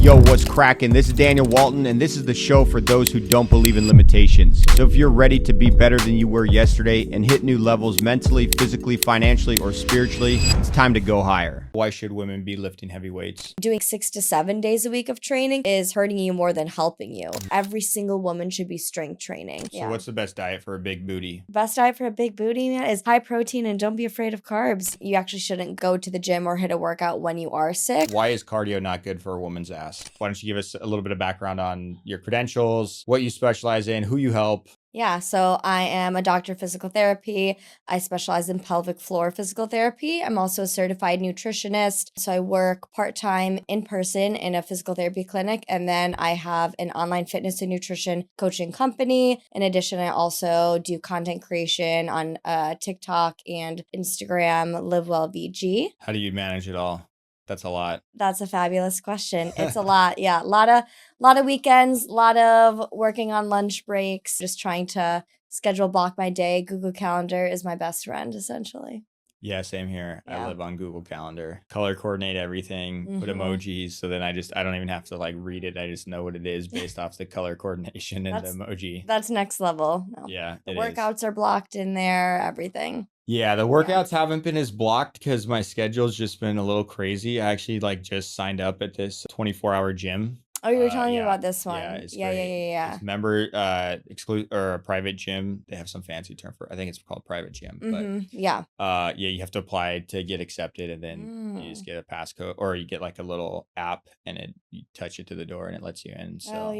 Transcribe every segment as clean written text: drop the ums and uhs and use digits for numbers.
Yo, what's cracking? This is Daniel Walton, and this is the show for those who don't believe in limitations. So if you're ready to be better than you were yesterday and hit new levels mentally, physically, financially, or spiritually, it's time to go higher. Why should women be lifting heavy weights? Doing 6 to 7 days a week of training is hurting you more than helping you. Every single woman should be strength training. So what's the best diet for a big booty? Best diet for a big booty, man, is high protein and don't be afraid of carbs. You actually shouldn't go to the gym or hit a workout when you are sick. Why is cardio not good for a woman's ass? Why don't you give us a little bit of background on your credentials, what you specialize in, who you help? Yeah, so I am a doctor of physical therapy. I specialize in pelvic floor physical therapy. I'm also a certified nutritionist. So I work part-time in person in a physical therapy clinic. And then I have an online fitness and nutrition coaching company. In addition, I also do content creation on TikTok and Instagram, LiveWellVG. How do you manage it all? That's a lot. That's a fabulous question. It's a lot. Yeah. A lot of weekends, a lot of working on lunch breaks, just trying to schedule block my day. Google Calendar is my best friend, essentially. Yeah, same here. Yeah. I live on Google Calendar. Color coordinate everything, put emojis, so then I don't even have to like read it. I just know what it is based off the color coordination and the emoji. That's next level. No. Yeah, The workouts are blocked in there, everything. Yeah, the workouts haven't been as blocked because my schedule's just been a little crazy. I actually just signed up at this 24-hour gym. Oh, you were telling me about this one. Yeah, it's Yeah. great. It's member exclude or a private gym. They have some fancy term for it. I think it's called private gym. But yeah, you have to apply to get accepted, and then you just get a passcode, or you get like a little app, and you touch it to the door, and it lets you in. So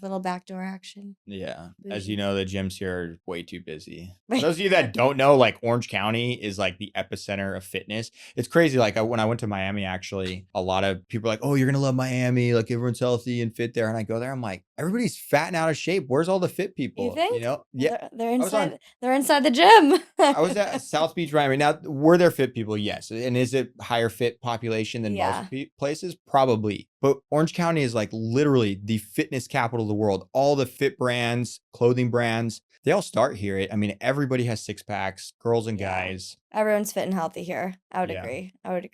little backdoor action. yeah, Bougie. as you know, the gyms here are way too busy. For those of you that don't know, like Orange County is like the epicenter of fitness. It's crazy. Like when I went to Miami, actually, a lot of people are like, "Oh, you're gonna love Miami. Like everyone's healthy and fit there." And I go there, I'm like, everybody's fat and out of shape. Where's all the fit people? You think? You know? Yeah. They're inside. They're inside the gym. I was at South Beach, Miami. Now, were there fit people? Yes. And is it higher fit population than most places? Probably. But Orange County is like literally the fitness capital of the world. All the fit brands, clothing brands, they all start here. I mean, everybody has six packs, girls and guys. Everyone's fit and healthy here. I would agree. I feel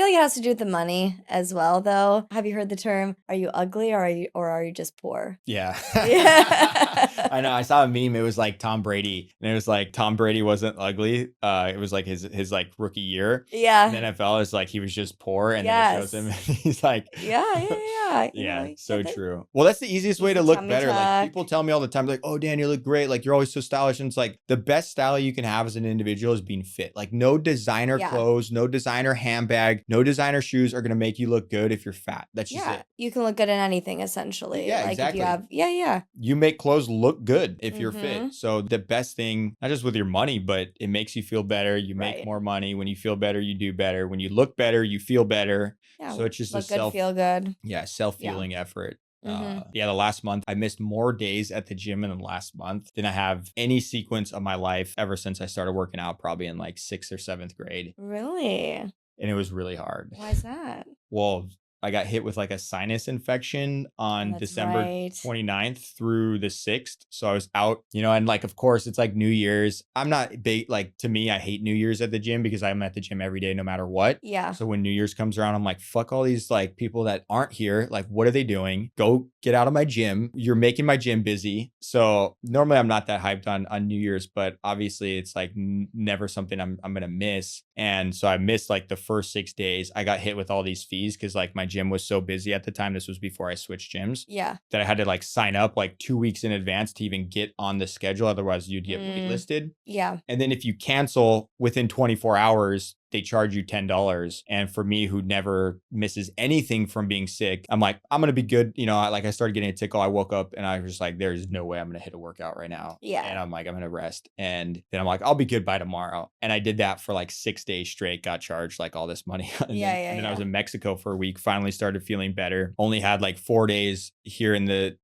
like it has to do with the money as well, though. Have you heard the term, are you ugly or are you just poor? Yeah. Yeah. I know. I saw a meme. It was like Tom Brady. And it was like Tom Brady wasn't ugly. It was like his like rookie year. Yeah. And NFL is like he was just poor. And then it shows him and he's like, yeah. So true. Well, that's the easiest way to look better. Like people tell me all the time, like, "Oh, Dan, you look great. Like you're always so stylish." And it's like the best style you can have as an individual is being fit. Like no designer clothes, no designer handbag, no designer shoes are gonna make you look good if you're fat. That's just it. You can look good in anything essentially. Yeah, like exactly. If you have, You make clothes look good if you're fit. So the best thing, not just with your money, but it makes you feel better. You make more money. When you feel better, you do better. When you look better, you feel better. Yeah, so it's just feel good. Yeah, self-healing effort. The last month I missed more days at the gym in the last month than I have any sequence of my life ever since I started working out, probably in like 6th or 7th grade. Really? And it was really hard. Why is that? Well, I got hit with like a sinus infection on December 29th through the 6th. So I was out, and like, of course, it's like New Year's. I'm not big, like to me, I hate New Year's at the gym because I'm at the gym every day, no matter what. Yeah. So when New Year's comes around, I'm like, fuck all these like people that aren't here. Like, what are they doing? Go get out of my gym. You're making my gym busy. So normally I'm not that hyped on New Year's, but obviously it's like never something I'm going to miss. And so I missed like the first 6 days. I got hit with all these fees because like my gym was so busy at the time. This was before I switched gyms. Yeah. That I had to like sign up like 2 weeks in advance to even get on the schedule. Otherwise you'd get waitlisted. Yeah. And then if you cancel within 24 hours, they charge you $10. And for me, who never misses anything from being sick, I'm like, I'm going to be good. I started getting a tickle. I woke up and I was just like, there's no way I'm going to hit a workout right now. Yeah. And I'm like, I'm going to rest. And then I'm like, I'll be good by tomorrow. And I did that for like 6 days straight, got charged like all this money. And then I was in Mexico for a week, finally started feeling better. Only had like 4 days here in the,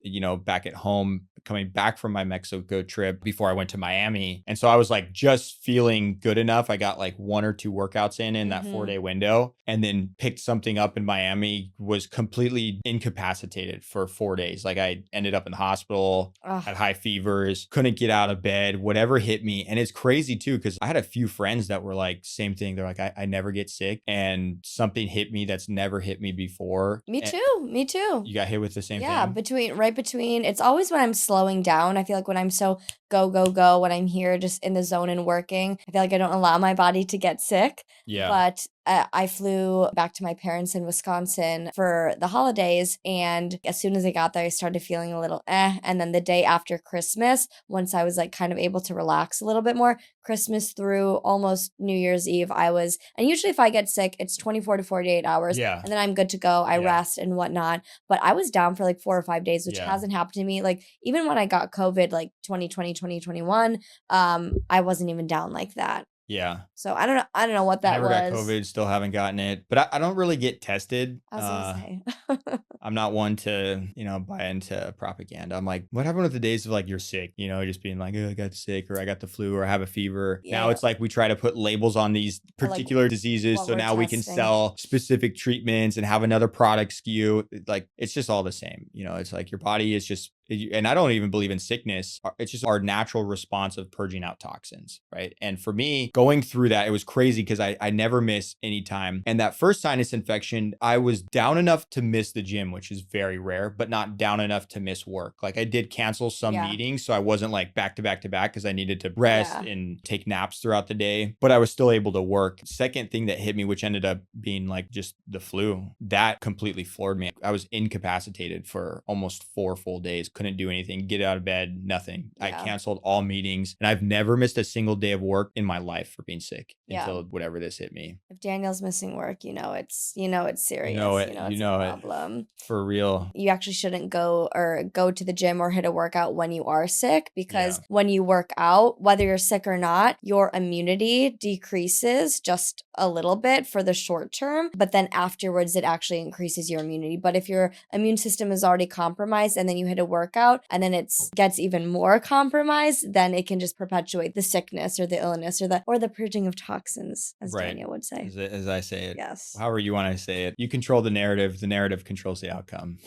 back at home coming back from my Mexico trip before I went to Miami. And so I was like just feeling good enough. I got like 1 or 2 workouts in that 4-day window, and then picked something up in Miami, was completely incapacitated for 4 days. Like I ended up in the hospital, had high fevers, couldn't get out of bed, whatever hit me. And it's crazy too, because I had a few friends that were like, same thing. They're like, I never get sick, and something hit me that's never hit me before. Me too. Me too. You got hit with the same Yeah, thing? right between. It's always when I'm slowing down. I feel like when I'm so go, go, go, when I'm here just in the zone and working, I feel like I don't allow my body to get sick. Yeah. But I flew back to my parents in Wisconsin for the holidays. And as soon as I got there, I started feeling a little And then the day after Christmas, once I was like kind of able to relax a little bit more, Christmas through almost New Year's Eve, and usually if I get sick, it's 24 to 48 hours. Yeah. And then I'm good to go. I rest and whatnot. But I was down for like 4 or 5 days, which Yeah. hasn't happened to me. Like even when I got COVID, like 2020, 2021, I wasn't even down like that. Yeah. So I don't know what I that never got was. COVID, still haven't gotten it, but I don't really get tested. I was gonna say. I'm not one to, buy into propaganda. I'm like, what happened with the days of like you're sick, just being like, oh, I got sick, or I got the flu, or I have a fever. Now Yeah. it's like we try to put labels on these Or, like, particular diseases, what so we're now we can testing. sell specific treatments and have another product SKU. Like it's just all the same. It's like your body is just, and I don't even believe in sickness. It's just our natural response of purging out toxins, right? And for me, going through that, it was crazy because I never miss any time. And that first sinus infection, I was down enough to miss the gym, which is very rare, but not down enough to miss work. Like I did cancel some meetings, so I wasn't like back to back to back because I needed to rest and take naps throughout the day, but I was still able to work. Second thing that hit me, which ended up being like just the flu, that completely floored me. I was incapacitated for almost 4 full days. Couldn't do anything, get out of bed, nothing. I canceled all meetings, and I've never missed a single day of work in my life for being sick until whatever this hit me. If Daniel's missing work, it's serious. It's a problem. For real. You actually shouldn't go to the gym or hit a workout when you are sick, because when you work out, whether you're sick or not, your immunity decreases just a little bit for the short term, but then afterwards it actually increases your immunity. But if your immune system is already compromised and then you hit a workout and then it gets even more compromised, then it can just perpetuate the sickness or the illness or the purging of toxins, as Daniel would say. As I say it. Yes. However you want to say it. You control the narrative controls the outcome.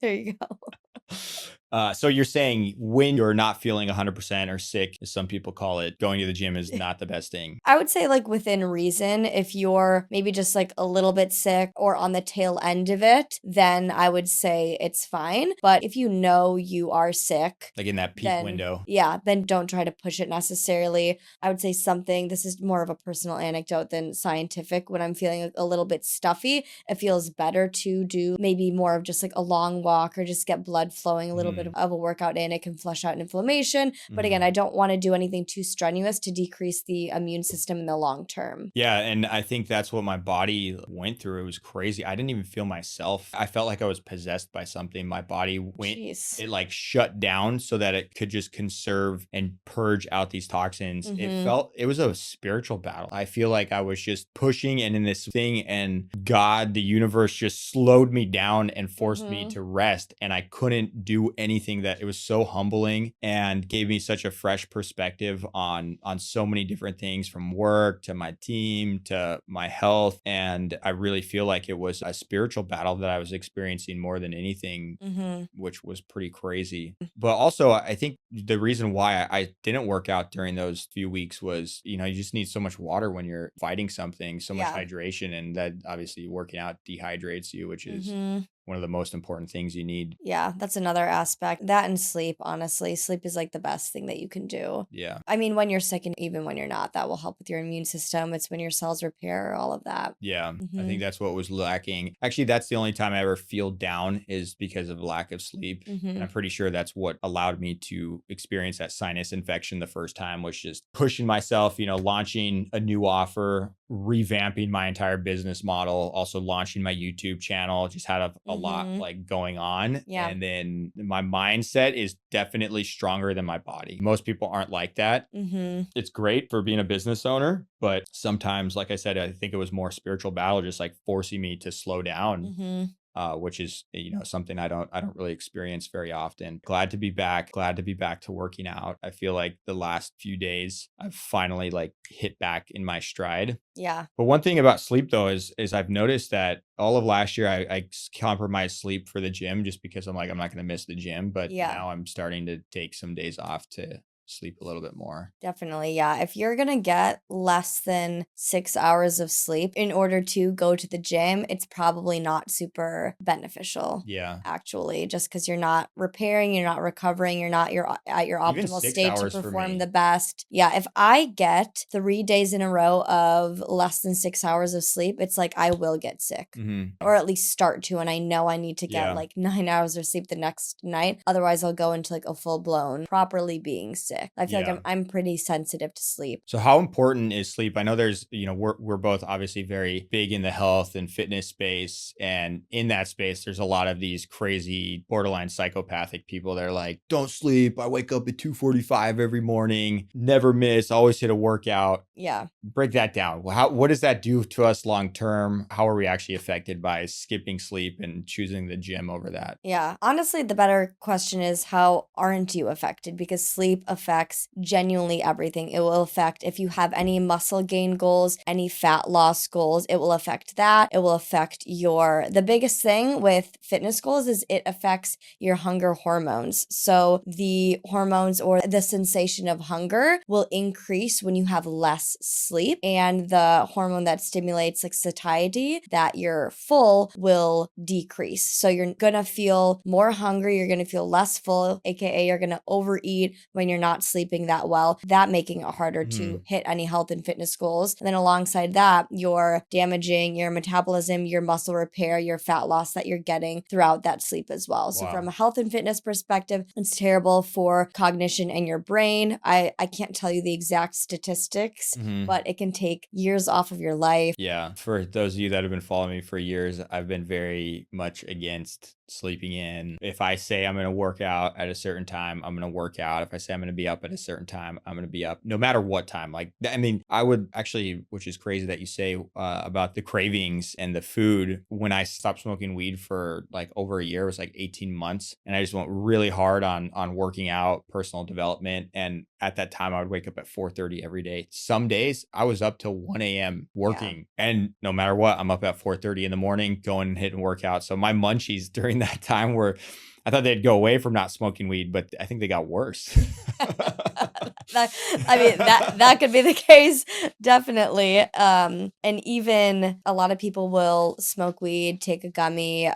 There you go. So you're saying when you're not feeling 100% or sick, as some people call it, going to the gym is not the best thing? I would say like within reason. If you're maybe just like a little bit sick or on the tail end of it, then I would say it's fine. But if you know you are sick, like in that peak window, then don't try to push it necessarily. I would say this is more of a personal anecdote than scientific. When I'm feeling a little bit stuffy, it feels better to do maybe more of just like a long walk or just get blood flowing a little bit of a workout in. It can flush out inflammation. But again, I don't want to do anything too strenuous to decrease the immune system in the long term. Yeah. And I think that's what my body went through. It was crazy. I didn't even feel myself. I felt like I was possessed by something. My body it like shut down so that it could just conserve and purge out these toxins. It was a spiritual battle. I feel like I was just pushing and in this thing, and God, the universe, just slowed me down and forced me to rest. And I couldn't do anything. That it was so humbling and gave me such a fresh perspective on so many different things, from work to my team to my health. And I really feel like it was a spiritual battle that I was experiencing more than anything, which was pretty crazy. But also, I think the reason why I didn't work out during those few weeks was, you just need so much water when you're fighting something, so much hydration, and that obviously working out dehydrates you, which is one of the most important things you need. Yeah, that's another aspect. That and sleep, honestly. Sleep is like the best thing that you can do. Yeah. I mean, when you're sick and even when you're not, that will help with your immune system. It's when your cells repair, all of that. Yeah. I think that's what was lacking. Actually, that's the only time I ever feel down is because of lack of sleep. And I'm pretty sure that's what allowed me to experience that sinus infection the first time, was just pushing myself, launching a new offer, revamping my entire business model, also launching my YouTube channel, just had a lot like going on. Yeah. And then my mindset is definitely stronger than my body. Most people aren't like that. It's great for being a business owner, but sometimes, like I said, I think it was more spiritual battle, just like forcing me to slow down. which is, something I don't really experience very often. Glad to be back. Glad to be back to working out. I feel like the last few days I've finally like hit back in my stride. Yeah. But one thing about sleep though is I've noticed that all of last year I compromised sleep for the gym just because I'm like, I'm not going to miss the gym. But Yeah. now I'm starting to take some days off to sleep a little bit more. Definitely, yeah. If you're gonna get less than 6 hours of sleep in order to go to the gym, it's probably not super beneficial. Yeah. Actually, just because you're not repairing, you're not recovering, you're not at your Even optimal 6 state to hours for perform me. the best. Yeah, if I get 3 days in a row of less than 6 hours of sleep, it's like I will get sick. Or at least start to, and I know I need to get Yeah. like 9 hours of sleep the next night. Otherwise, I'll go into like a full blown properly being sick. I feel like Yeah. I'm pretty sensitive to sleep. So how important is sleep? I know there's, we're both obviously very big in the health and fitness space. And in that space, there's a lot of these crazy borderline psychopathic people that are like, don't sleep. I wake up at 2:45 every morning, never miss, always hit a workout. Yeah. Break that down. What does that do to us long term? How are we actually affected by skipping sleep and choosing the gym over that? Yeah. Honestly, the better question is how aren't you affected? Because sleep affects genuinely everything. It will affect if you have any muscle gain goals, any fat loss goals, it will affect that. It will affect the biggest thing with fitness goals is it affects your hunger hormones. So the hormones or the sensation of hunger will increase when you have less sleep, and the hormone that stimulates like satiety, that you're full, will decrease. So you're gonna feel more hungry, you're gonna feel less full, aka you're gonna overeat when you're not sleeping that well, that making it harder to hit any health and fitness goals. And then alongside that, you're damaging your metabolism, your muscle repair, your fat loss that you're getting throughout that sleep as well. So from a health and fitness perspective, it's terrible for cognition and your brain. I can't tell you the exact statistics, but it can take years off of your life. Yeah. For those of you that have been following me for years, I've been very much against sleeping in. If I say I'm going to work out at a certain time, I'm going to work out. If I say I'm going to be up at a certain time, I'm going to be up no matter what time. Like, I mean, I would actually, which is crazy that you say about the cravings and the food. When I stopped smoking weed for like over a year, it was like 18 months. And I just went really hard on working out, personal development. And at that time, I would wake up at 4:30 every day. Some days I was up till 1 a.m. working. And no matter what, I'm up at 4:30 in the morning going and hitting workout. So my munchies during that time were, I thought they'd go away from not smoking weed, but I think they got worse. That could be the case, definitely. And even a lot of people will smoke weed, take a gummy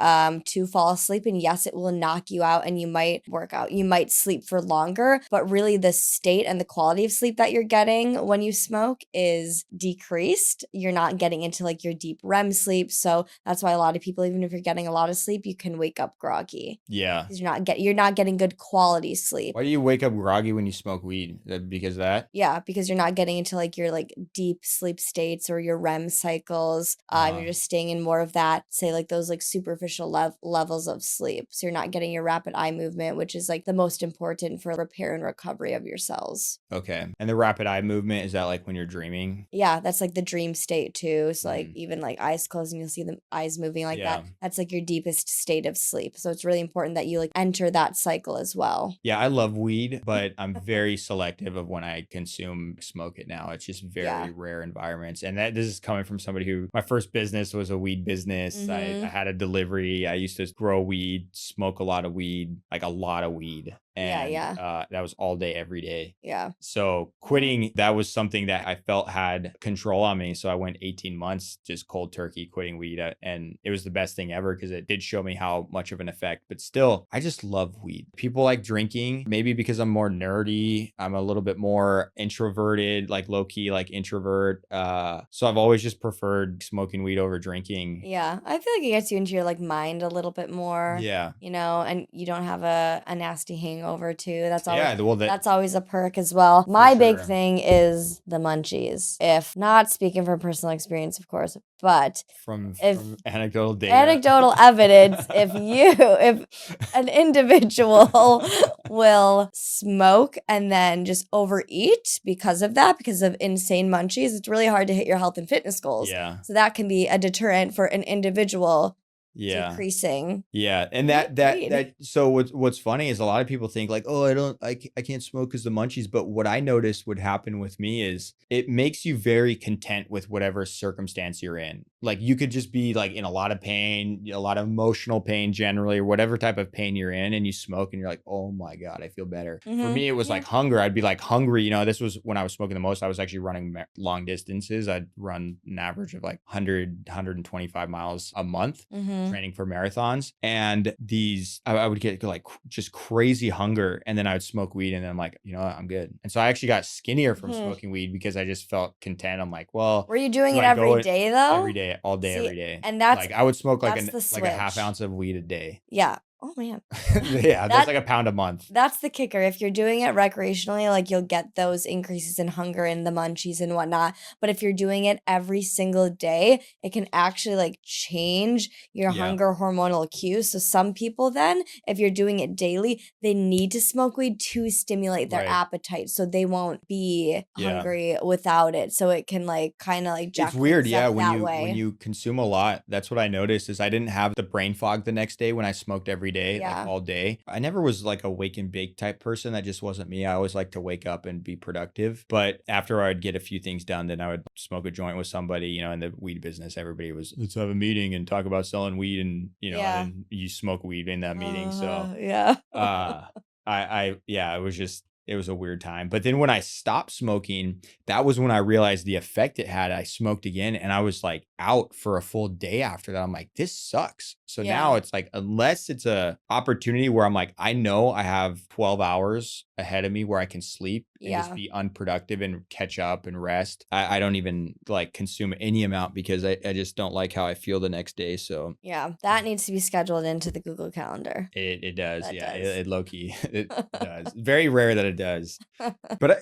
to fall asleep, and yes, it will knock you out and you might work out, you might sleep for longer, but really the state and the quality of sleep that you're getting when you smoke is decreased. You're not getting into like your deep REM sleep, so that's why a lot of people, even if you're getting a lot of sleep, you can wake up groggy. Yeah. Because you're not getting good quality sleep. Why do you wake up groggy when you smoke weed? Is that because of that? Yeah, because you're not getting into like your like deep sleep states or your REM cycles. You're just staying in more of that, say like those like superficial levels of sleep. So you're not getting your rapid eye movement, which is like the most important for repair and recovery of your cells. Okay. And the rapid eye movement, is that like when you're dreaming? Yeah, that's like the dream state too. So like even like eyes closed and you'll see the eyes moving like that. That's like your deepest state of sleep. So it's really important that you like enter that cycle as well. Yeah, I love weed, but I'm very selective of when I smoke it now. It's just very rare environments. And this is coming from somebody who, my first business was a weed business. I had a delivery. I used to grow weed, smoke a lot of weed, like a lot of weed. And that was all day, every day. Yeah. So quitting, that was something that I felt had control on me. So I went 18 months just cold turkey quitting weed. And it was the best thing ever because it did show me how much of an effect. But still, I just love weed. People like drinking, maybe because I'm more nerdy. I'm a little bit more introverted, like low key, like introvert. So I've always just preferred smoking weed over drinking. Yeah. I feel like it gets you into your like mind a little bit more. Yeah. You know, and you don't have a nasty hangover too. That's always, well, that's always a perk as well. My big sure. thing is the munchies. If not speaking from personal experience, of course, but from if anecdotal data, anecdotal evidence, if an individual will smoke and then just overeat because of that, because of insane munchies, it's really hard to hit your health and fitness goals. Yeah. So that can be a deterrent for an individual Yeah. decreasing. Yeah, and Eat weed. so what's funny is a lot of people think like, "Oh, I can't smoke because the munchies," but what I noticed would happen with me is it makes you very content with whatever circumstance you're in. Like, you could just be, like, in a lot of pain, a lot of emotional pain generally, or whatever type of pain you're in, and you smoke and you're like, "Oh my god, I feel better." For me, it was Yeah. like hunger. I'd be, like, hungry, this was when I was smoking the most. I was actually running long distances. I'd run an average of, like, 125 miles a month training for marathons, and I would get like just crazy hunger, and then I would smoke weed, and then I'm like, what, I'm good. And so I actually got skinnier from smoking weed because I just felt content. I'm like, well, Were you doing do it I go every day though? every day, all day, See, every day? and that's Like, I would smoke like the like a half switch. ounce of weed a day. Yeah. Oh man. Yeah, that's like a pound a month. That's the kicker. If you're doing it recreationally, like you'll get those increases in hunger and the munchies and whatnot. But if you're doing it every single day, it can actually like change your Yeah. hunger hormonal cues. So some people then, if you're doing it daily, they need to smoke weed to stimulate their Right. appetite. So they won't be Yeah. hungry without it. So it can like kind of like jack It's weird, things yeah, up that when way. you consume a lot. That's what I noticed is I didn't have the brain fog the next day when I smoked every day, like Yeah. all day. I never was like a wake and bake type person. That just wasn't me. I always like to wake up and be productive. But after I'd get a few things done, then I would smoke a joint with somebody, in the weed business. Everybody was, let's have a meeting and talk about selling weed, and Yeah. and you smoke weed in that meeting. So yeah. yeah, it was a weird time. But then when I stopped smoking, that was when I realized the effect it had. I smoked again, and I was like out for a full day after that. I'm like, this sucks. So now Yeah. it's like, unless it's a opportunity where I'm like, I know I have 12 hours ahead of me where I can sleep and just Yeah. be unproductive and catch up and rest, I don't even like consume any amount because I just don't like how I feel the next day. So Yeah, that needs to be scheduled into the Google Calendar. it does. That Yeah, does. it low key, it does. Very rare that it does. But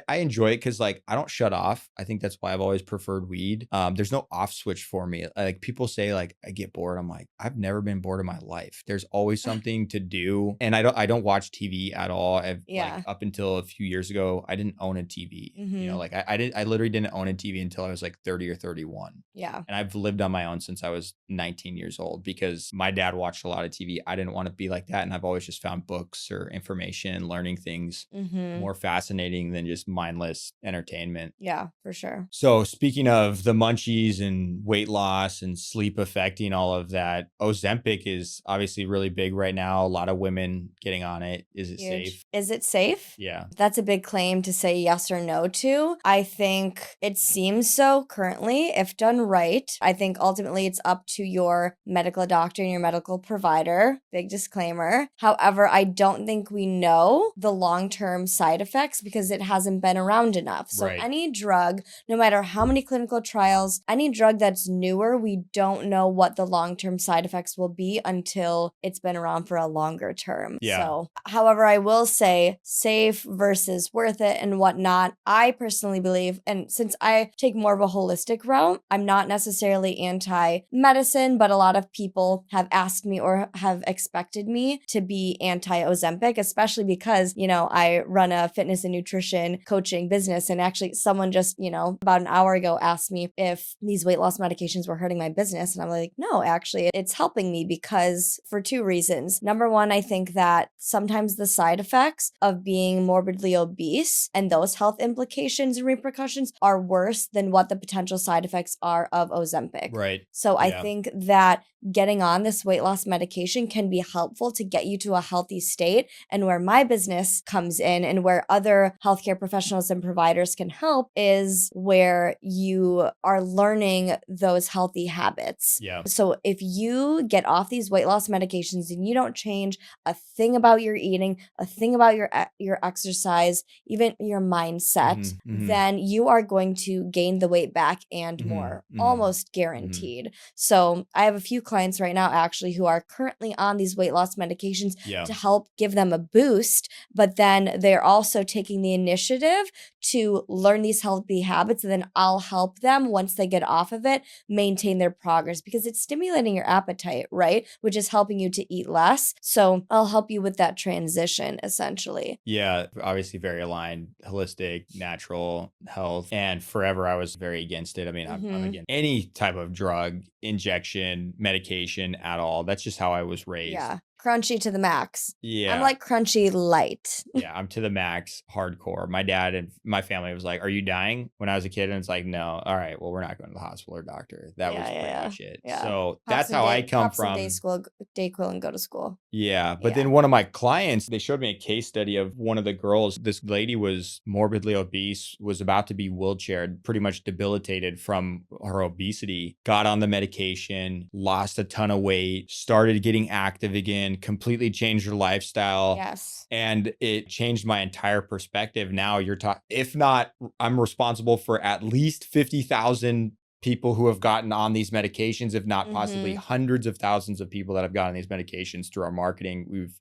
I enjoy it because like I don't shut off. I think that's why I've always preferred weed. There's no off switch for me. Like, people say like I get bored. I'm like, I've never been bored in my life. There's always something to do, and I don't watch TV at all. Yeah. Like, up until a few years ago, I didn't own a TV. Like I literally didn't own a TV until I was like 30 or 31. Yeah. And I've lived on my own since I was 19 years old because my dad watched a lot of TV. I didn't want to be like that, and I've always just found books or information and learning things more fascinating than just mindless entertainment. Yeah, for sure. So speaking of the munchies and weight loss and sleep affecting all of that, Ozempic is obviously really big right now. A lot of women getting on it. Is it Huge. safe? Is it safe? Yeah. That's a big claim to say yes or no to. I think it seems so currently, if done right. I think ultimately it's up to your medical doctor and your medical provider. Big disclaimer. However, I don't think we know the long-term side effects because it hasn't been around enough. So Right. any drug, no matter how many clinical trials, any drug that's newer, we don't know what the long-term side effects will be until it's been around for a longer term. Yeah. So, however, I will say safe versus worth it and whatnot. I personally believe, and since I take more of a holistic route, I'm not necessarily anti-medicine, but a lot of people have asked me or have expected me to be anti-Ozempic, especially because, I run a fitness and nutrition coaching business. And actually someone just, about an hour ago asked me if these weight loss medications were hurting my business. And I'm like, no, actually it's helping me because for two reasons. Number one, I think that sometimes the side effects of being morbidly obese and those health implications and repercussions are worse than what the potential side effects are of Ozempic. Right. So I Yeah. think that getting on this weight loss medication can be helpful to get you to a healthy state. And where my business comes in and where other healthcare professionals and providers can help is where you are learning those healthy habits. Yeah. So if you get off these weight loss medications and you don't change a thing about your eating, a thing about your exercise, even your mindset, then you are going to gain the weight back and more, almost guaranteed. So I have a few clients right now actually who are currently on these weight loss medications Yeah. to help give them a boost, but then they're also taking the initiative to learn these healthy habits, and then I'll help them once they get off of it maintain their progress because it's stimulating your appetite, right? Which is helping you to eat less. So I'll help you with that transition essentially. Yeah, obviously very aligned, holistic, natural health. And forever I was very against it. I mean, I'm Mm-hmm. against any type of drug, injection, medication at all. That's just how I was raised. Yeah. Crunchy to the max. I'm Yeah. like crunchy light. Yeah, I'm to the max, hardcore. My dad and my family was like, "Are you dying?" When I was a kid, and it's like, "No." All right, well, we're not going to the hospital or doctor. That was Yeah, yeah, pretty yeah. much it. Yeah. So that's how I come Pop some day from. school, Dayquil and go to school. Yeah, but Yeah. then one of my clients, they showed me a case study of one of the girls. This lady was morbidly obese, was about to be wheelchaired, pretty much debilitated from her obesity, got on the medication, lost a ton of weight, started getting active again, completely changed her lifestyle. Yes. And it changed my entire perspective. Now you're talking, if not, I'm responsible for at least 50,000 people who have gotten on these medications, if not possibly Mm-hmm. hundreds of thousands of people that have gotten these medications through our marketing. We've,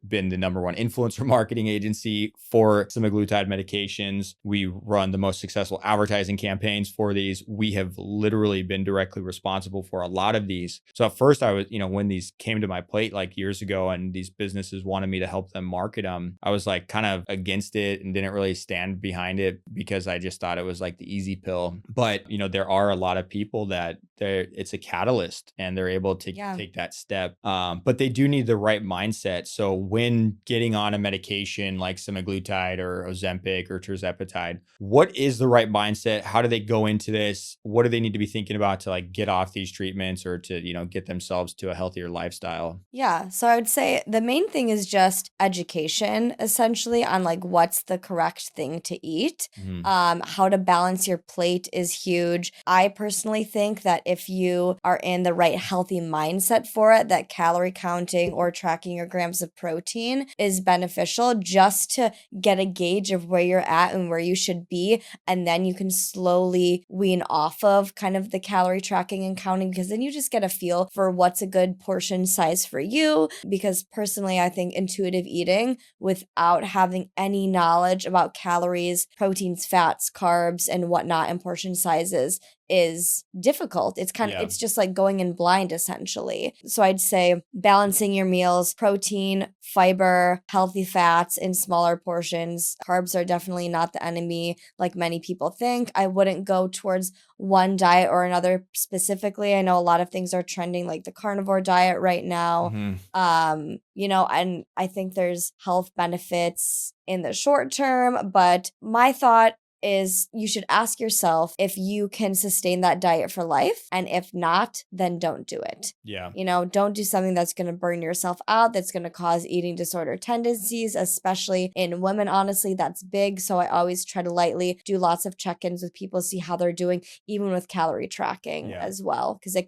been the number one influencer marketing agency for semaglutide medications. We run the most successful advertising campaigns for these. We have literally been directly responsible for a lot of these. So at first I was, when these came to my plate like years ago and these businesses wanted me to help them market them, I was like kind of against it and didn't really stand behind it because I just thought it was like the easy pill. But, there are a lot of people that it's a catalyst and they're able to take that step. But they do need the right mindset. So when getting on a medication like semaglutide or Ozempic or tirzepatide, what is the right mindset? How do they go into this? What do they need to be thinking about to like get off these treatments or to, get themselves to a healthier lifestyle? Yeah. So I would say the main thing is just education essentially on like what's the correct thing to eat. Mhm. How to balance your plate is huge. I personally think that if you are in the right healthy mindset for it, that calorie counting or tracking your grams of protein is beneficial just to get a gauge of where you're at and where you should be. And then you can slowly wean off of kind of the calorie tracking and counting because then you just get a feel for what's a good portion size for you. Because personally, I think intuitive eating without having any knowledge about calories, proteins, fats, carbs, and whatnot, and portion sizes is difficult. It's just like going in blind essentially. So I'd say balancing your meals, protein, fiber, healthy fats in smaller portions. Carbs are definitely not the enemy like many people think. I wouldn't go towards one diet or another specifically. I know a lot of things are trending like the carnivore diet right now. Mhm. And I think there's health benefits in the short term, but my thought is you should ask yourself if you can sustain that diet for life. And if not, then don't do it. Yeah. Don't do something that's going to burn yourself out, that's going to cause eating disorder tendencies, especially in women. Honestly, that's big. So I always try to lightly do lots of check ins with people, see how they're doing, even with calorie tracking as well, because it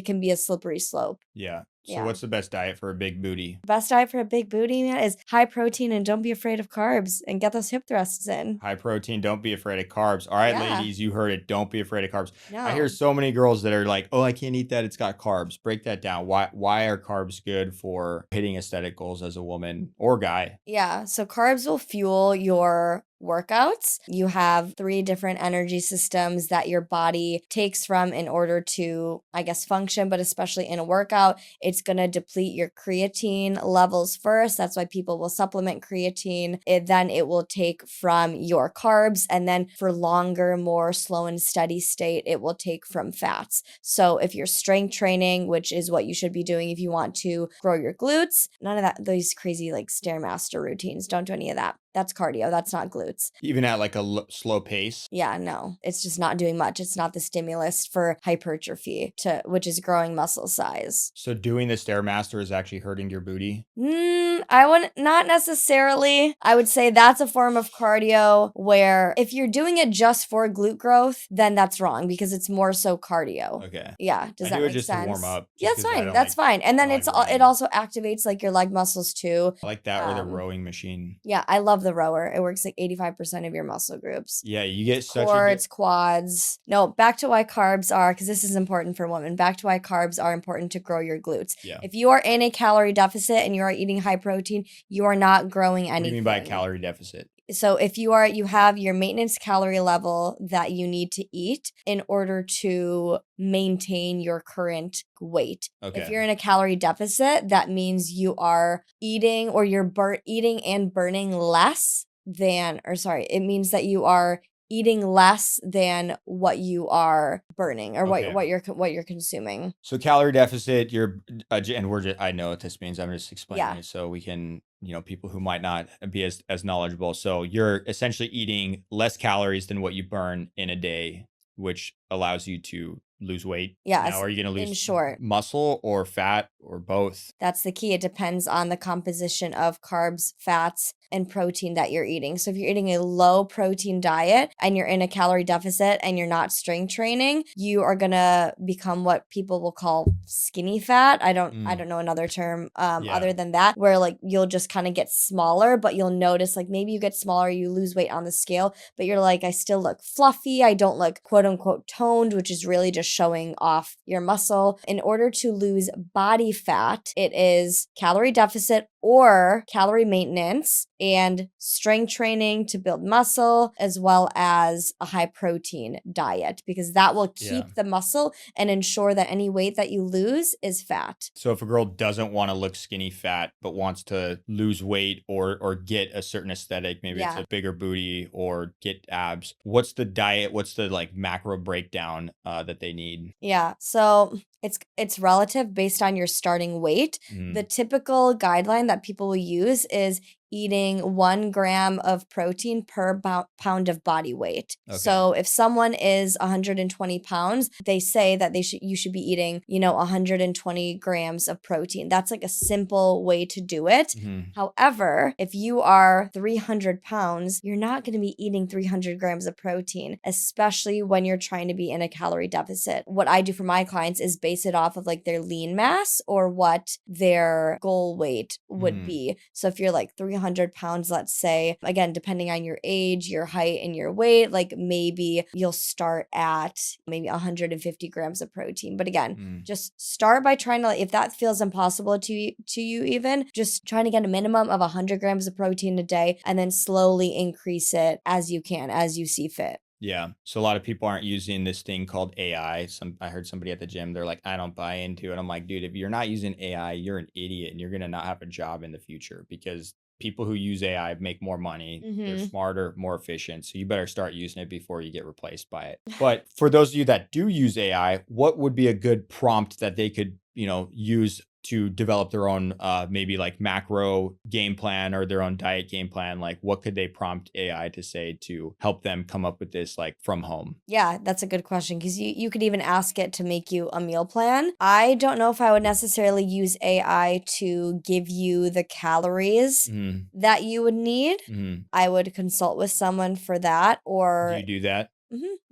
can be a slippery slope. Yeah. So Yeah. what's the best diet for a big booty? Best diet for a big booty, man, is high protein and don't be afraid of carbs and get those hip thrusts in. High protein, don't be afraid of carbs. All right, Yeah. ladies, you heard it. Don't be afraid of carbs. I hear No. so many girls that are like, "Oh, I can't eat that. It's got carbs." Break that down. Why are carbs good for hitting aesthetic goals as a woman or guy? Yeah. So carbs will fuel your workouts. You have 3 different energy systems that your body takes from in order to, I guess, function, but especially in a workout, it's going to deplete your creatine levels first. That's why people will supplement creatine. Then it will take from your carbs. And then for longer, more slow and steady state, it will take from fats. So if you're strength training, which is what you should be doing if you want to grow your glutes, none of that, those crazy like Stairmaster routines, don't do any of that. That's cardio. That's not glutes. Even at like a slow pace? Yeah, no. It's just not doing much. It's not the stimulus for hypertrophy, which is growing muscle size. So doing the Stairmaster is actually hurting your booty? I wouldn't, not necessarily. I would say that's a form of cardio where if you're doing it just for glute growth, then that's wrong because it's more so cardio. Okay. Yeah. Does I that do it make just sense? to warm up. Yeah, just that's 'cause I fine. don't That's like- fine. And then I it running. also activates like your leg muscles too. I like that or the rowing machine. Yeah, I love the rower. It works like 85% of your muscle groups. Yeah, you get such Quads, quads. No, back to why carbs are, because this is important for women. Back to why carbs are important to grow your glutes. Yeah. If you are in a calorie deficit and you are eating high protein, you are not growing anything. What do you mean by calorie deficit? So if you have your maintenance calorie level that you need to eat in order to maintain your current weight. Okay. If you're in a calorie deficit, that means you are eating or you're eating and burning less than, or sorry, it means that you are eating less than what you are burning or Okay. what you're consuming. So calorie deficit, you're and we're just, I know what this means. I'm just explaining Yeah. it so we can, people who might not be as knowledgeable. So you're essentially eating less calories than what you burn in a day, which allows you to lose weight. Yeah, Now, are you going to in lose short. muscle or fat or both? That's the key. It depends on the composition of carbs, fats, and protein that you're eating. So if you're eating a low protein diet and you're in a calorie deficit and you're not strength training, you are going to become what people will call skinny fat. I don't know another term other than that, where like you'll just kind of get smaller, but you'll notice like maybe you get smaller, you lose weight on the scale, but you're like, I still look fluffy. I don't look quote unquote toned, which is really just showing off your muscle. In order to lose body fat, it is calorie deficit or calorie maintenance and strength training to build muscle, as well as a high protein diet, because that will keep the muscle and ensure that any weight that you lose is fat. So if a girl doesn't want to look skinny fat, but wants to lose weight or get a certain aesthetic, maybe it's a bigger booty or get abs, what's the diet? What's the like macro breakdown that they need? Yeah. So it's relative based on your starting weight. The typical guideline that people will use is eating 1 gram of protein per pound of body weight. Okay. So if someone is 120 pounds, they say that you should be eating, 120 grams of protein. That's like a simple way to do it. However, if you are 300 pounds, you're not going to be eating 300 grams of protein, especially when you're trying to be in a calorie deficit. What I do for my clients is base it off of like their lean mass or what their goal weight would be. So if you're like 300 pounds, let's say, again, depending on your age, your height, and your weight, like maybe you'll start at maybe 150 grams of protein. But again, just start by trying to, if that feels impossible to you even, just trying to get a minimum of 100 grams of protein a day and then slowly increase it as you can, as you see fit. Yeah. So a lot of people aren't using this thing called AI. I heard somebody at the gym, they're like, I don't buy into it. I'm like, dude, if you're not using AI, you're an idiot and you're going to not have a job in the future, because people who use AI make more money. They're smarter, more efficient. So you better start using it before you get replaced by it. But for those of you that do use AI, what would be a good prompt that they could, use to develop their own maybe like macro game plan or their own diet game plan? Like what could they prompt AI to say to help them come up with this like from home? Yeah, that's a good question, because you could even ask it to make you a meal plan. I don't know if I would necessarily use AI to give you the calories that you would need. I would consult with someone for that. Or do you do that?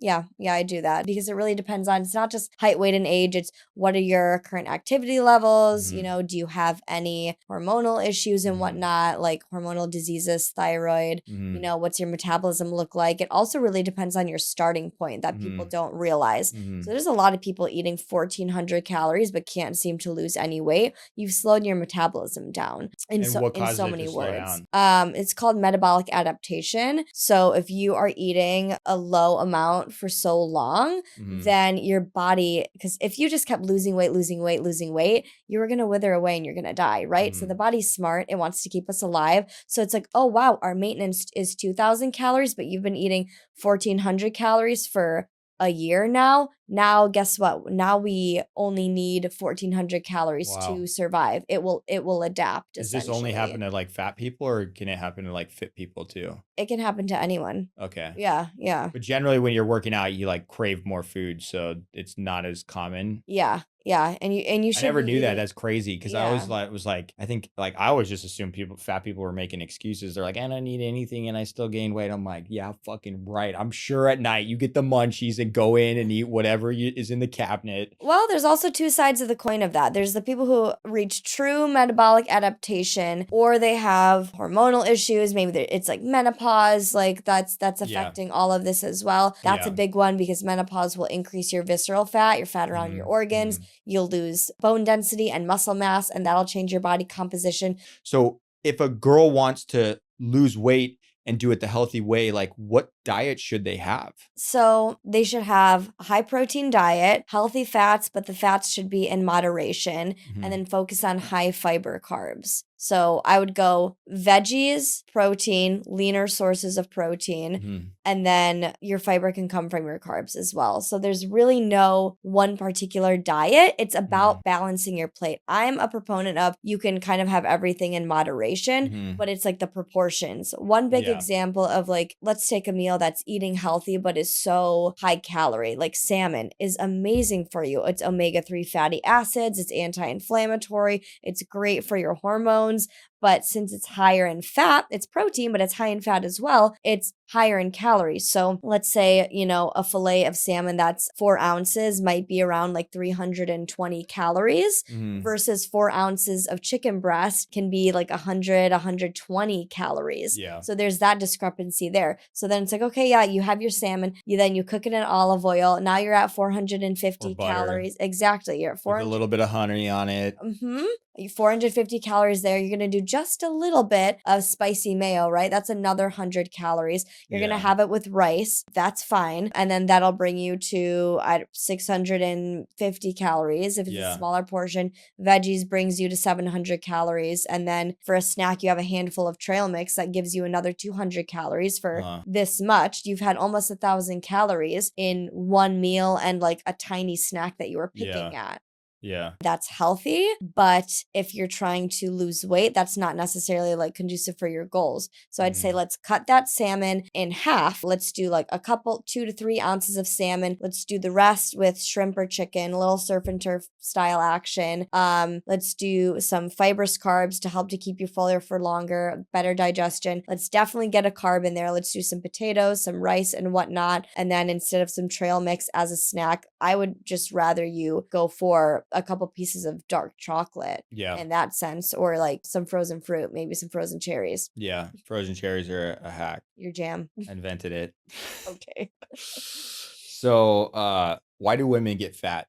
Yeah, I do that, because it really depends on, it's not just height, weight, and age. It's what are your current activity levels? Do you have any hormonal issues and whatnot, like hormonal diseases, thyroid? What's your metabolism look like? It also really depends on your starting point that people don't realize. So there's a lot of people eating 1,400 calories but can't seem to lose any weight. You've slowed your metabolism down in so many words. It's called metabolic adaptation. So if you are eating a low amount for so long, then your body, because if you just kept losing weight, you were going to wither away and you're going to die, right? So the body's smart. It wants to keep us alive. So it's like, oh, wow, our maintenance is 2,000 calories, but you've been eating 1,400 calories for a year now. Now, guess what? Now we only need 1,400 calories to survive. It will adapt. Does this only happen to like fat people, or can it happen to like fit people too? It can happen to anyone. Okay. Yeah. But generally when you're working out, you like crave more food, so it's not as common. Yeah. And you should. I never knew that. That's crazy, because I always was like, I think like I always just assumed fat people were making excuses. They're like, I don't eat anything and I still gain weight. I'm like, yeah, fucking right. I'm sure at night you get the munchies and go in and eat whatever is in the cabinet. Well, there's also two sides of the coin of that. There's the people who reach true metabolic adaptation, or they have hormonal issues. Maybe it's like menopause, like that's affecting all of this as well. That's a big one, because menopause will increase your visceral fat, your fat around your organs. You'll lose bone density and muscle mass, and that'll change your body composition. So if a girl wants to lose weight and do it the healthy way, like what diet should they have? So they should have a high protein diet, healthy fats, but the fats should be in moderation, and then focus on high fiber carbs. So I would go veggies, protein, leaner sources of protein, and then your fiber can come from your carbs as well. So there's really no one particular diet. It's about balancing your plate. I'm a proponent of you can kind of have everything in moderation, but it's like the proportions. One big example of like, let's take a meal that's eating healthy, but is so high calorie, like salmon is amazing for you. It's omega-3 fatty acids. It's anti-inflammatory. It's great for your hormones. But since it's higher in fat, it's protein, but it's high in fat as well. It's higher in calories. So let's say, a fillet of salmon that's 4 ounces might be around like 320 calories versus 4 ounces of chicken breast can be like 100, 120 calories. Yeah. So there's that discrepancy there. So then it's like, okay, yeah, you have your salmon, you cook it in olive oil. Now you're at 450 calories. Exactly. You're at 400. With a little bit of honey on it. 450 calories there. You're going to do just a little bit of spicy mayo, right? That's another 100 calories. You're going to have it with rice. That's fine. And then that'll bring you to 650 calories if it's a smaller portion. Veggies brings you to 700 calories. And then for a snack, you have a handful of trail mix that gives you another 200 calories for this much. You've had almost 1,000 calories in one meal and like a tiny snack that you were picking at. Yeah. That's healthy, but if you're trying to lose weight, that's not necessarily like conducive for your goals. So I'd say let's cut that salmon in half. Let's do like a couple, 2 to 3 ounces of salmon. Let's do the rest with shrimp or chicken, a little surf and turf style action. Let's do some fibrous carbs to help to keep you fuller for longer, better digestion. Let's definitely get a carb in there. Let's do some potatoes, some rice and whatnot. And then instead of some trail mix as a snack, I would just rather you go for a couple pieces of dark chocolate in that sense, or like some frozen fruit, maybe some frozen cherries. Yeah. Frozen cherries are a hack. Your jam. I invented it. Okay. So, why do women get fat?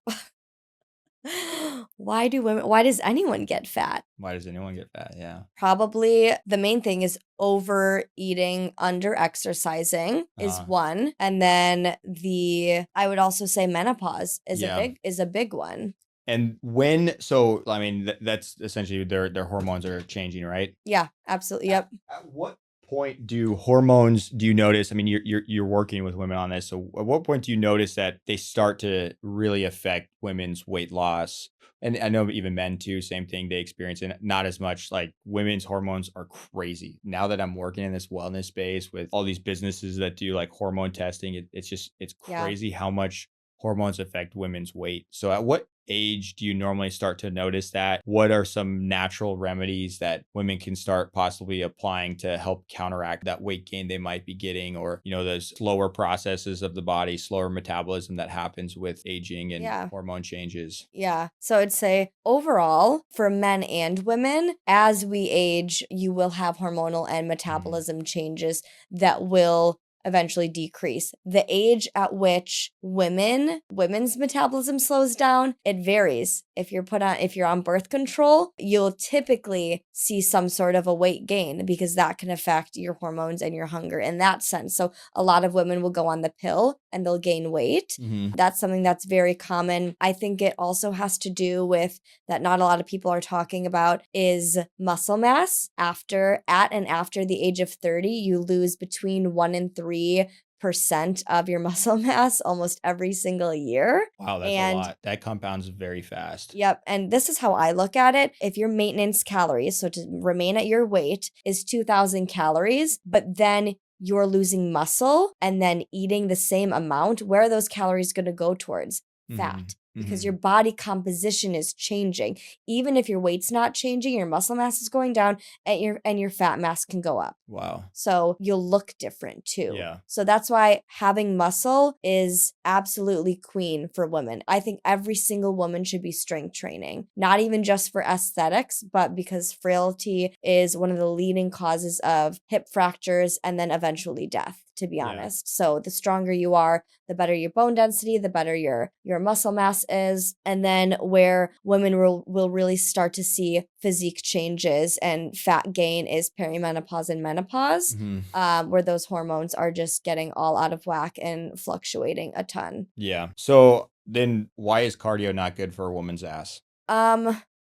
Why does anyone get fat? Why does anyone get fat? Yeah. Probably the main thing is overeating, under exercising is one. And then I would also say menopause is a big one. And that's essentially their hormones are changing, right? Yeah, absolutely. Yep. At what point do you notice? I mean, you're working with women on this. So at what point do you notice that they start to really affect women's weight loss? And I know even men too, same thing they experience, and not as much. Like women's hormones are crazy. Now that I'm working in this wellness space with all these businesses that do like hormone testing, it's crazy how much hormones affect women's weight. So at what age do you normally start to notice that? What are some natural remedies that women can start possibly applying to help counteract that weight gain they might be getting, or, those slower processes of the body, slower metabolism that happens with aging and hormone changes? Yeah. So I'd say overall for men and women, as we age, you will have hormonal and metabolism changes that will eventually decrease. The age at which women's metabolism slows down, it varies. If you're on birth control, you'll typically see some sort of a weight gain because that can affect your hormones and your hunger in that sense. So a lot of women will go on the pill and they'll gain weight. That's something that's very common. I think it also has to do with that not a lot of people are talking about is muscle mass. At and after the age of 30, you lose between 1 and 3% of your muscle mass almost every single year. Wow, that's a lot. That compounds very fast. Yep. And this is how I look at it. If your maintenance calories, so to remain at your weight, is 2,000 calories, but then you're losing muscle and then eating the same amount, where are those calories going to go towards? Fat. Because your body composition is changing. Even if your weight's not changing, your muscle mass is going down and your fat mass can go up. Wow. So you'll look different too. Yeah. So that's why having muscle is absolutely queen for women. I think every single woman should be strength training, not even just for aesthetics, but because frailty is one of the leading causes of hip fractures and then eventually death, to be honest. So the stronger you are, the better your bone density, the better your muscle mass menopause is, and then where women will really start to see physique changes and fat gain is perimenopause and menopause, where those hormones are just getting all out of whack and fluctuating a ton. Yeah. So then why is cardio not good for a woman's ass?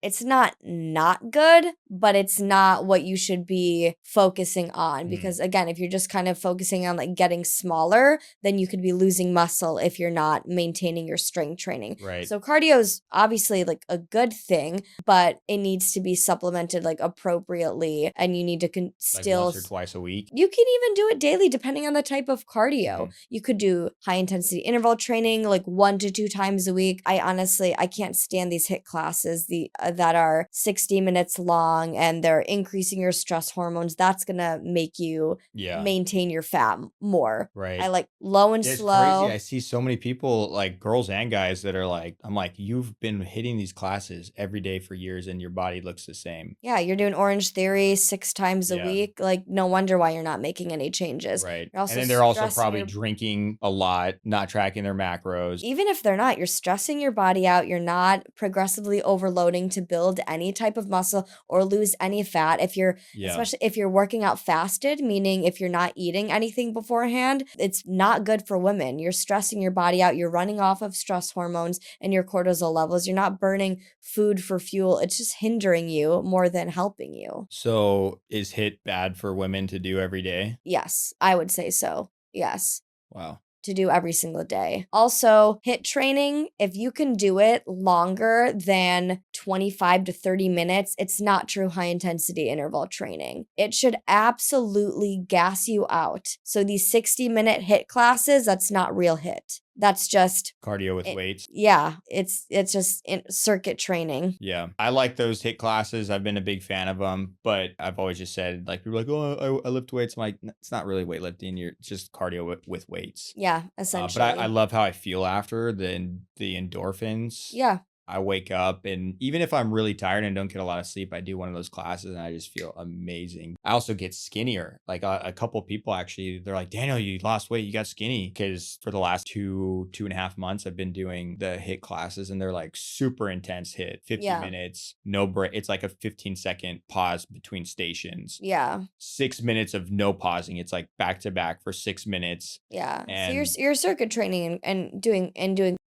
It's not good, but it's not what you should be focusing on, because again, if you're just kind of focusing on like getting smaller, then you could be losing muscle if you're not maintaining your strength training. Right. So cardio is obviously like a good thing, but it needs to be supplemented like appropriately, and you need to Like still once or twice a week. you can even do it daily depending on the type of cardio. You could do high intensity interval training like 1 to 2 times a week. I can't stand these HIIT classes that are 60 minutes long and they're increasing your stress hormones. That's going to make you maintain your fat more. Right. I like low and It's slow. crazy. I see so many people, like girls and guys, that are like, I'm like, you've been hitting these classes every day for years and your body looks the same. Yeah, you're doing Orange Theory 6 times a week. Like, no wonder why you're not making any changes. Right. You're also And then they're also stressing probably drinking a lot, not tracking their macros. Even if they're not, you're stressing your body out. You're not progressively overloading to build any type of muscle or lose any fat. Especially if you're working out fasted, meaning if you're not eating anything beforehand, it's not good for women. You're stressing your body out. You're running off of stress hormones and your cortisol levels. You're not burning food for fuel. It's just hindering you more than helping you. So is HIIT bad for women to do every day? Yes, I would say so. Yes. Wow. To do every single day. Also, HIIT training, if you can do it longer than 25 to 30 minutes, it's not true high intensity interval training. It should absolutely gas you out. So these 60-minute HIIT classes, that's not real HIIT. That's just cardio with weights. Yeah, it's just circuit training. Yeah, I like those HIIT classes. I've been a big fan of them, but I've always just said, like, people are like, oh, I lift weights. I'm like, it's not really weightlifting. It's just cardio with weights. Yeah, essentially. But I love how I feel after the endorphins. Yeah. I wake up, and even if I'm really tired and don't get a lot of sleep, I do one of those classes and I just feel amazing. I also get skinnier. Like a couple people actually, they're like, Daniel, you lost weight, you got skinny. Because for the last 2.5 months, I've been doing the HIIT classes, and they're like super intense HIIT, 50 minutes, no break. It's like a 15-second pause between stations. Yeah. 6 minutes of no pausing. It's like back to back for 6 minutes. Yeah. And So you're circuit training and doing